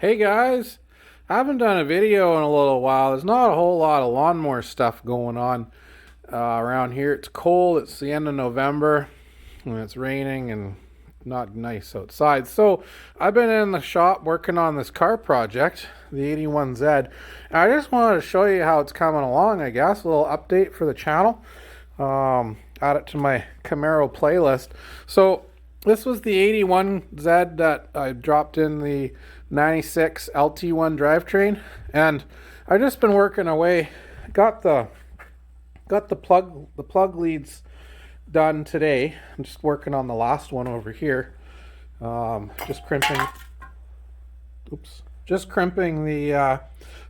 Hey guys, I haven't done a video in a little while. There's not a whole lot of lawnmower stuff going on around here. It's cold. It's the end of November and it's raining and not nice outside. So I've been in the shop working on this car project, the 81Z. And I just wanted to show you how it's coming along, I guess. A little update for the channel. Add it to my Camaro playlist. So this was the 81Z that I dropped in the 96 LT1 drivetrain, and I've just been working away. Got the plug leads done today. I'm just working on the last one over here. Just crimping. Oops. Just crimping the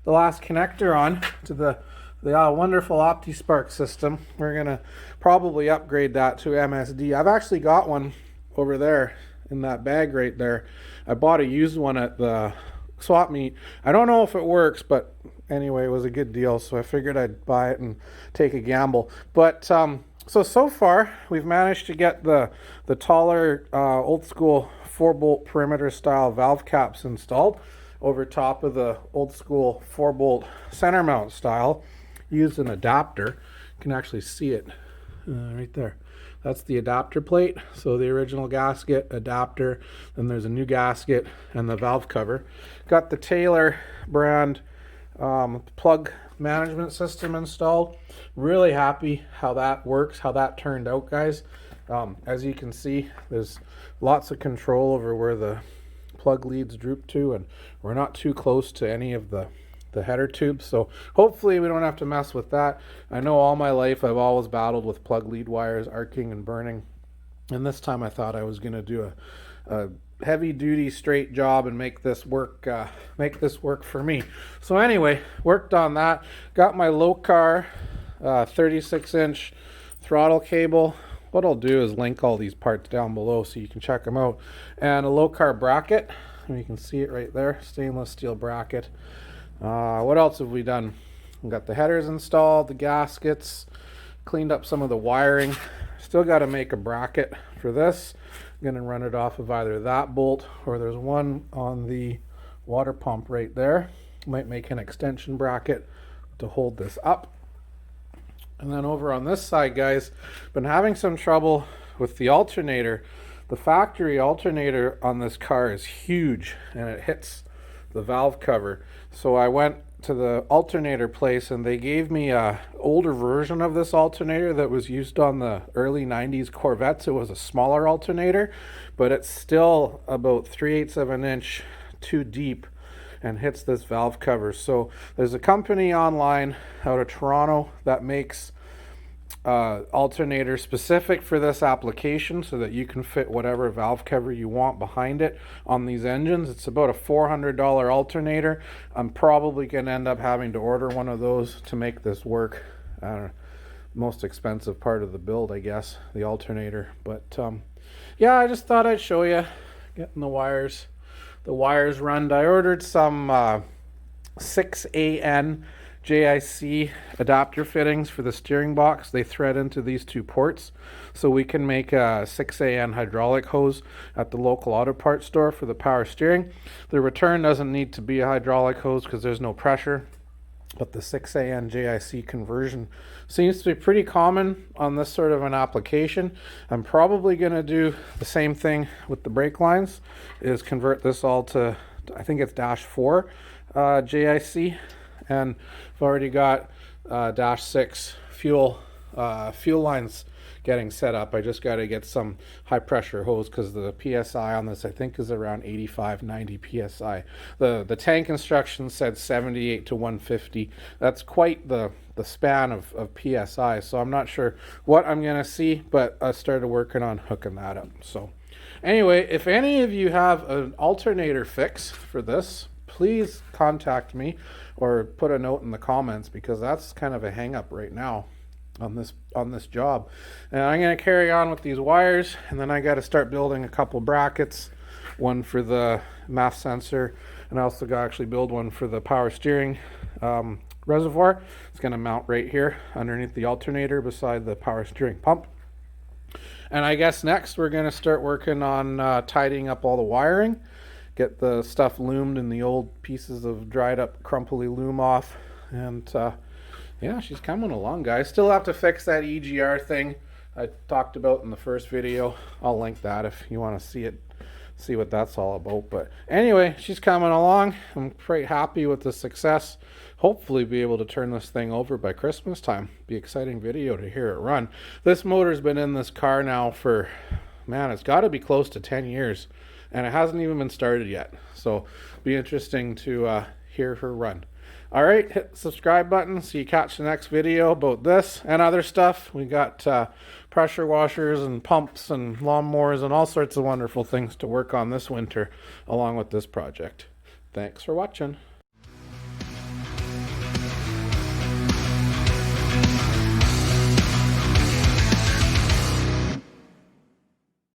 last connector on to the wonderful OptiSpark system. We're gonna probably upgrade that to MSD. I've actually got one over there in that bag right there. I bought a used one at the swap meet. I don't know if it works, but anyway, it was a good deal, so I figured I'd buy it and take a gamble. But so far we've managed to get the taller old school 4-bolt perimeter style valve caps installed over top of the old school 4-bolt center mount style. Used an adapter. You can actually see it right there. That's the adapter plate. So the original gasket, adapter, then there's a new gasket and the valve cover. Got the Taylor brand plug management system installed. Really happy how that works, how that turned out, guys. As you can see, there's lots of control over where the plug leads droop to, and we're not too close to any of the header tubes, so hopefully we don't have to mess with that. I know all my life I've always battled with plug lead wires arcing and burning, and this time I thought I was going to do a heavy duty straight job and make this work for me. So anyway, worked on that. Got my Lokar 36-inch throttle cable. What I'll do is link all these parts down below so you can check them out, and a Lokar bracket, and you can see it right there, stainless steel bracket. What else have we done? We got the headers installed, the gaskets, cleaned up some of the wiring. Still got to make a bracket for this. I'm going to run it off of either that bolt or there's one on the water pump right there. Might make an extension bracket to hold this up. And then over on this side, guys, been having some trouble with the alternator. The factory alternator on this car is huge and it hits the valve cover. So I went to the alternator place and they gave me a older version of this alternator that was used on the early 90s Corvettes. It was a smaller alternator, but it's still about 3/8 of an inch too deep and hits this valve cover. So there's a company online out of Toronto that makes alternator specific for this application so that you can fit whatever valve cover you want behind it on these engines. It's about a $400 alternator. I'm probably going to end up having to order one of those to make this work. I don't know, most expensive part of the build, I guess, the alternator. But yeah, I just thought I'd show you getting the wires run. I ordered some 6AN JIC adapter fittings for the steering box. They thread into these two ports, so we can make a 6AN hydraulic hose at the local auto parts store for the power steering. The return doesn't need to be a hydraulic hose because there's no pressure, but the 6AN JIC conversion seems to be pretty common on this sort of an application. I'm probably going to do the same thing with the brake lines, is convert this all to, I think it's -4 JIC. And I've already got -6 fuel lines getting set up. I just got to get some high pressure hose because the PSI on this I think is around 85-90 PSI. The tank instructions said 78 to 150. That's quite the span of PSI, so I'm not sure what I'm going to see, but I started working on hooking that up. So anyway, if any of you have an alternator fix for this, please contact me or put a note in the comments, because that's kind of a hang up right now on this job. And I'm going to carry on with these wires, and then I got to start building a couple brackets, one for the MAF sensor, and I also got to actually build one for the power steering reservoir. It's going to mount right here underneath the alternator beside the power steering pump. And I guess next we're going to start working on tidying up all the wiring, get the stuff loomed and the old pieces of dried up crumply loom off. And yeah, she's coming along, guys. Still have to fix that EGR thing I talked about in the first video. I'll link that if you want to see it, see what that's all about. But anyway, she's coming along. I'm pretty happy with the success. Hopefully be able to turn this thing over by Christmas time. Be an exciting video to hear it run. This motor's been in this car now for, man, it's got to be close to 10 years. And it hasn't even been started yet. So be interesting to hear her run. All right, hit the subscribe button so you catch the next video about this and other stuff. We got pressure washers and pumps and lawnmowers and all sorts of wonderful things to work on this winter along with this project. Thanks for watching.